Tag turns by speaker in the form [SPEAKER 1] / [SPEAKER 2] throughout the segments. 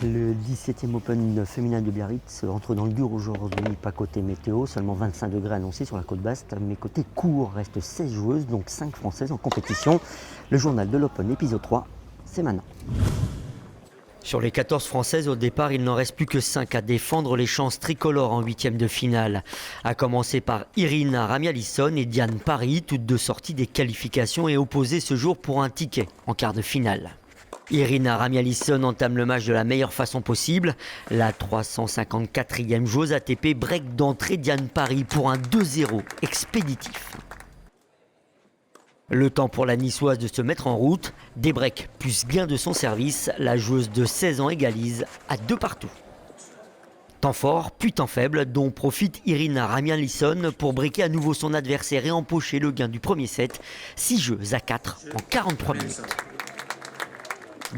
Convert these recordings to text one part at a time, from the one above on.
[SPEAKER 1] Le 17e Open féminin de Biarritz entre dans le dur aujourd'hui, pas côté météo, seulement 25 degrés annoncés sur la côte basse, mais côté court, reste 16 joueuses, donc 5 françaises en compétition. Le journal de l'Open, épisode 3, c'est maintenant. Sur les 14 françaises, au départ, il n'en reste plus que 5 à défendre les chances tricolores en huitième de finale. À commencer par Irina Ramialisson et Diane Parry, toutes deux sorties des qualifications et opposées ce jour pour un ticket en quart de finale. Irina Ramialisson entame le match de la meilleure façon possible. La 354e joueuse ATP break d'entrée Diane Parry pour un 2-0 expéditif. Le temps pour la niçoise de se mettre en route. Des breaks plus gain de son service, la joueuse de 16 ans égalise à 2 partout. Temps fort, puis temps faible, dont profite Irina Ramialisson pour briquer à nouveau son adversaire et empocher le gain du premier set. 6 jeux à 4 en 43 minutes.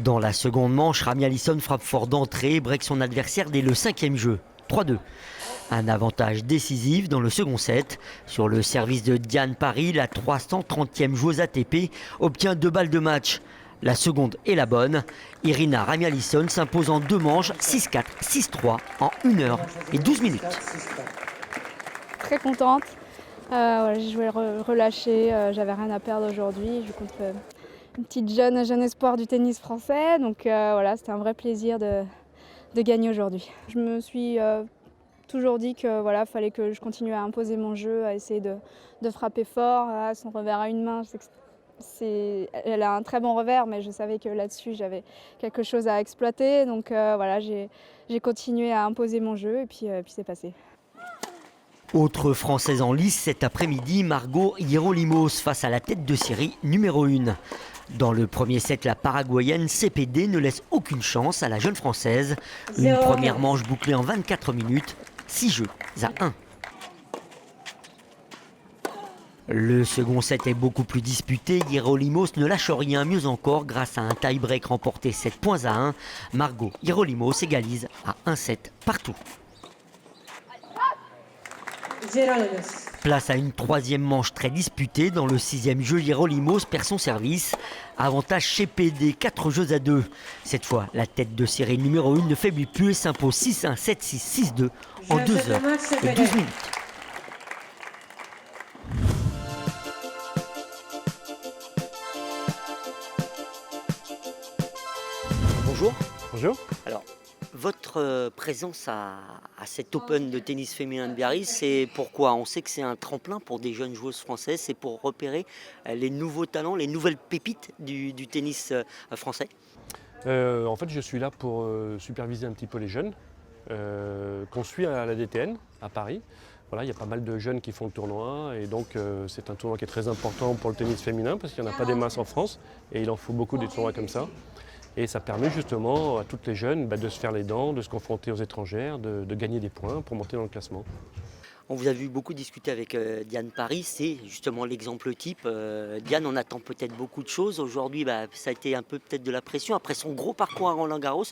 [SPEAKER 1] Dans la seconde manche, Ramialisson frappe fort d'entrée et break son adversaire dès le 5e jeu, 3-2. Un avantage décisif dans le second set. Sur le service de Diane Parry, la 330e joueuse ATP obtient 2 balles de match. La seconde est la bonne. Irina Ramialisson s'impose en 2 manches, 6-4, 6-3 en 1 heure et 12 minutes.
[SPEAKER 2] Très contente. J'ai joué relâché, j'avais rien à perdre aujourd'hui. Je joue contre une petite jeune espoir du tennis français. Donc c'était un vrai plaisir de gagner aujourd'hui. Je me suis toujours dit que fallait que je continue à imposer mon jeu, à essayer de frapper fort. Son revers à une main, elle a un très bon revers, mais je savais que là-dessus j'avais quelque chose à exploiter. Donc j'ai continué à imposer mon jeu et puis c'est passé.
[SPEAKER 1] Autre française en lice cet après-midi, Margot Hierolymos face à la tête de série numéro 1. Dans le premier set, la paraguayenne CPD ne laisse aucune chance à la jeune française. Une première manche bouclée en 24 minutes, 6 jeux à 1. Le second set est beaucoup plus disputé. Hierolymos ne lâche rien, mieux encore, grâce à un tie-break remporté 7 points à 1. Margot Hierolymos égalise à 1-7 partout. Place à une troisième manche très disputée. Dans le 6e jeu, Hierolymos perd son service. Avantage chez PD, 4 jeux à 2. Cette fois, la tête de série numéro 1 ne faiblit plus et s'impose 6-1, 7-6, 6-2 en 2 heures et 12 minutes. Bonjour.
[SPEAKER 3] Bonjour.
[SPEAKER 1] Alors, votre présence à cet Open de tennis féminin de Biarritz, c'est pourquoi? On sait que c'est un tremplin pour des jeunes joueuses françaises, c'est pour repérer les nouveaux talents, les nouvelles pépites du tennis français.
[SPEAKER 3] En fait, je suis là pour superviser un petit peu les jeunes qu'on suit à la DTN à Paris. Voilà, il y a pas mal de jeunes qui font le tournoi et donc c'est un tournoi qui est très important pour le tennis féminin parce qu'il n'y en a pas des masses en France et il en faut beaucoup des tournois comme ça. Et ça permet justement à toutes les jeunes de se faire les dents, de se confronter aux étrangères, de gagner des points pour monter dans le classement.
[SPEAKER 1] On vous a vu beaucoup discuter avec Diane Parry, c'est justement l'exemple type. Diane en attend peut-être beaucoup de choses. Aujourd'hui, ça a été un peu peut-être de la pression. Après son gros parcours à Roland-Garros,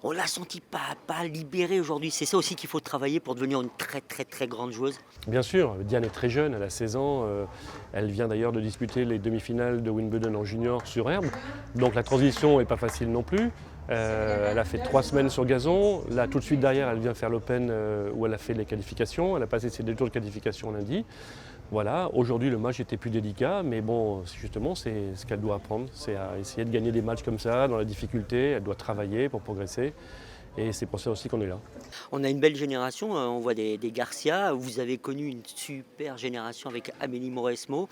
[SPEAKER 1] on l'a senti pas libérée aujourd'hui. C'est ça aussi qu'il faut travailler pour devenir une très très très grande joueuse.
[SPEAKER 3] Bien sûr, Diane est très jeune, elle a 16 ans. Elle vient d'ailleurs de disputer les demi-finales de Wimbledon en junior sur herbe. Donc la transition n'est pas facile non plus. Elle a fait 3 semaines sur gazon. Là, tout de suite derrière, elle vient faire l'Open où elle a fait les qualifications. Elle a passé ses 2 tours de qualification lundi. Voilà, aujourd'hui, le match était plus délicat, mais bon, justement, c'est ce qu'elle doit apprendre. C'est à essayer de gagner des matchs comme ça, dans la difficulté. Elle doit travailler pour progresser. Et c'est pour ça aussi qu'on est là.
[SPEAKER 1] On a une belle génération, on voit des Garcia. Vous avez connu une super génération avec Amélie Mauresmo.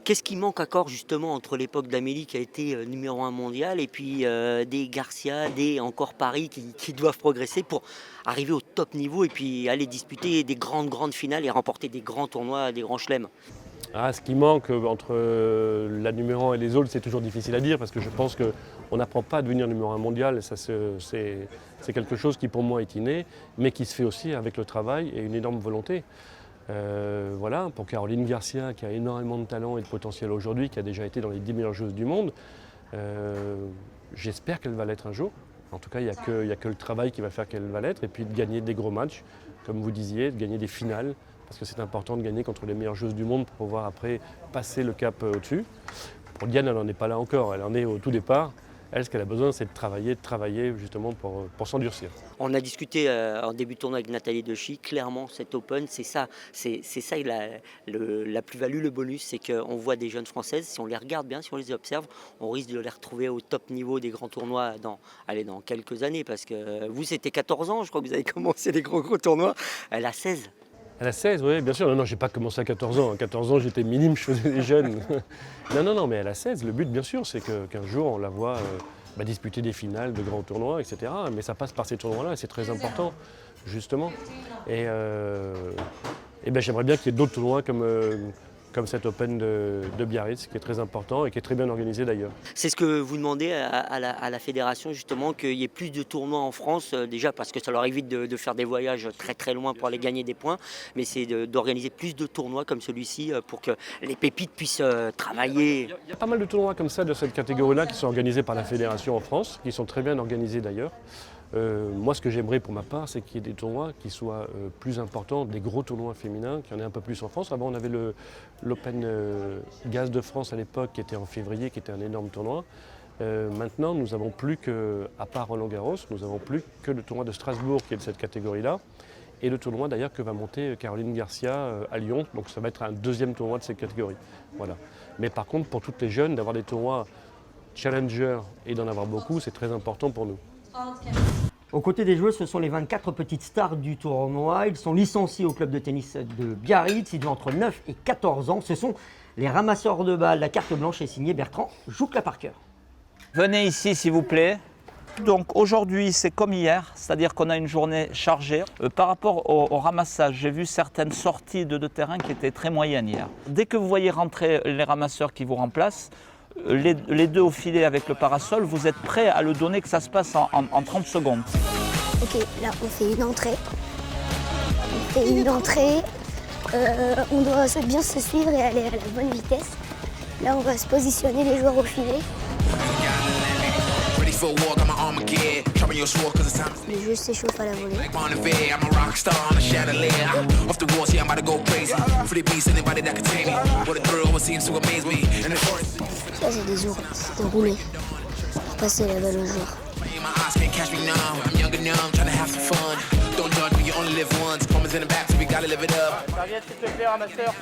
[SPEAKER 1] Qu'est-ce qui manque encore justement entre l'époque d'Amélie qui a été numéro 1 mondial et puis des Garcia, des encore Paris qui doivent progresser pour arriver au top niveau et puis aller disputer des grandes finales et remporter des grands tournois, des grands chelems?
[SPEAKER 3] Ce qui manque entre la numéro 1 et les autres, c'est toujours difficile à dire parce que je pense qu'on n'apprend pas à devenir numéro 1 mondial. C'est quelque chose qui pour moi est inné, mais qui se fait aussi avec le travail et une énorme volonté. Voilà, pour Caroline Garcia qui a énormément de talent et de potentiel aujourd'hui, qui a déjà été dans les 10 meilleures joueuses du monde, j'espère qu'elle va l'être un jour. En tout cas, il n'y a que le travail qui va faire qu'elle va l'être et puis de gagner des gros matchs, comme vous disiez, de gagner des finales, parce que c'est important de gagner contre les meilleures joueuses du monde pour pouvoir après passer le cap au-dessus. Pour Diane, elle n'en est pas là encore, elle en est au tout départ. Elle, ce qu'elle a besoin, c'est de travailler justement pour s'endurcir.
[SPEAKER 1] On a discuté en début de tournoi avec Nathalie Dechy. Clairement, cet Open, c'est ça la plus-value, le bonus, c'est qu'on voit des jeunes Françaises, si on les regarde bien, si on les observe, on risque de les retrouver au top niveau des grands tournois dans quelques années, parce que vous, c'était 14 ans, je crois que vous avez commencé les gros tournois. Elle a 16.
[SPEAKER 3] Elle a 16, oui, bien sûr. Non, j'ai pas commencé à 14 ans. À 14 ans, j'étais minime, je faisais des jeunes. Non, mais elle a 16. Le but, bien sûr, c'est qu'un jour, on la voit disputer des finales de grands tournois, etc. Mais ça passe par ces tournois-là, et c'est très important, justement. Et j'aimerais bien qu'il y ait d'autres tournois comme cet Open de Biarritz, qui est très important et qui est très bien organisé d'ailleurs.
[SPEAKER 1] C'est ce que vous demandez à la fédération, justement, qu'il y ait plus de tournois en France, déjà parce que ça leur évite de faire des voyages très très loin pour aller gagner des points, mais c'est d'organiser plus de tournois comme celui-ci pour que les pépites puissent travailler.
[SPEAKER 3] Il y a pas mal de tournois comme ça de cette catégorie-là qui sont organisés par la fédération en France, qui sont très bien organisés d'ailleurs. Moi, ce que j'aimerais pour ma part, c'est qu'il y ait des tournois qui soient plus importants, des gros tournois féminins, qu'il y en ait un peu plus en France. Avant, on avait l'Open Gaz de France à l'époque, qui était en février, qui était un énorme tournoi. Maintenant, nous n'avons plus que, à part Roland-Garros, nous n'avons plus que le tournoi de Strasbourg qui est de cette catégorie-là. Et le tournoi d'ailleurs que va monter Caroline Garcia à Lyon. Donc ça va être un deuxième tournoi de cette catégorie. Voilà. Mais par contre, pour toutes les jeunes, d'avoir des tournois challenger et d'en avoir beaucoup, c'est très important pour nous.
[SPEAKER 1] Aux côtés des joueuses, ce sont les 24 petites stars du tournoi. Ils sont licenciés au club de tennis de Biarritz. Ils ont entre 9 et 14 ans. Ce sont les ramasseurs de balles. La carte blanche est signée Bertrand Joucla-Parker.
[SPEAKER 4] Venez ici s'il vous plaît. Donc aujourd'hui c'est comme hier, c'est-à-dire qu'on a une journée chargée. Par rapport au ramassage, j'ai vu certaines sorties de terrain qui étaient très moyennes hier. Dès que vous voyez rentrer les ramasseurs qui vous remplacent, les deux au filet avec le parasol, vous êtes prêts à le donner, que ça se passe en 30 secondes.
[SPEAKER 5] Ok, là on fait une entrée. On doit bien se suivre et aller à la bonne vitesse. Là on va se positionner les joueurs au filet. Les joueurs s'échauffent à la volée. Ça c'est des ours, c'est roulé pour passer la balle aux joueurs.
[SPEAKER 4] Serviette s'il te plaît, ramasseur.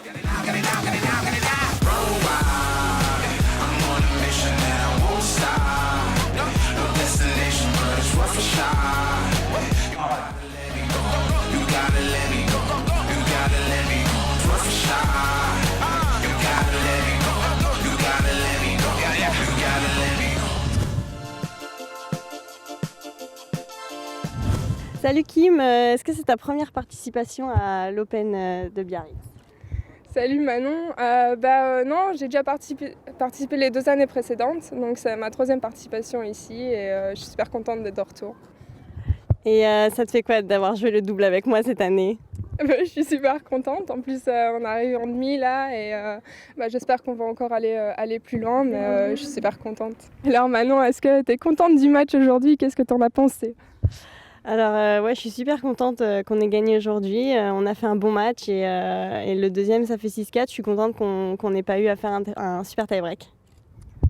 [SPEAKER 6] Salut Kim, est-ce que c'est ta première participation à l'Open de Biarritz?
[SPEAKER 2] Salut Manon, non, j'ai déjà participé les 2 années précédentes, donc c'est ma 3e participation ici et je suis super contente d'être de retour.
[SPEAKER 6] Et ça te fait quoi d'avoir joué le double avec moi cette année?
[SPEAKER 2] Je suis super contente, en plus on arrive en demi là et j'espère qu'on va encore aller plus loin, mais je suis super contente. Alors Manon, est-ce que tu es contente du match aujourd'hui? Qu'est-ce que tu en as pensé?
[SPEAKER 6] Alors ouais, je suis super contente qu'on ait gagné aujourd'hui. On a fait un bon match et le deuxième ça fait 6-4. Je suis contente qu'on n'ait pas eu à faire un super tie-break.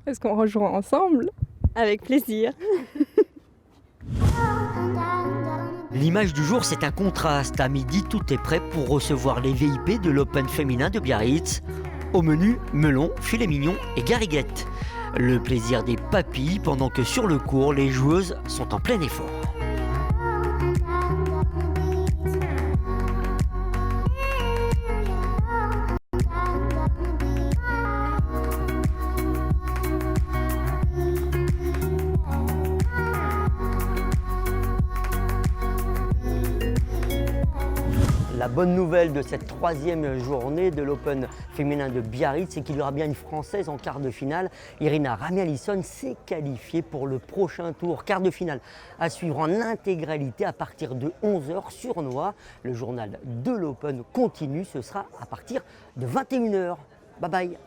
[SPEAKER 2] Est-ce qu'on rejouera ensemble?
[SPEAKER 6] Avec plaisir.
[SPEAKER 1] L'image du jour, c'est un contraste. À midi, tout est prêt pour recevoir les VIP de l'Open féminin de Biarritz. Au menu, melon, filet mignon et gariguette. Le plaisir des papilles pendant que sur le court, les joueuses sont en plein effort. La bonne nouvelle de cette 3e journée de l'Open féminin de Biarritz, c'est qu'il y aura bien une Française en quart de finale. Irina Ramialisson s'est qualifiée pour le prochain tour. Quart de finale à suivre en intégralité à partir de 11h sur Noix. Le journal de l'Open continue, ce sera à partir de 21h. Bye bye.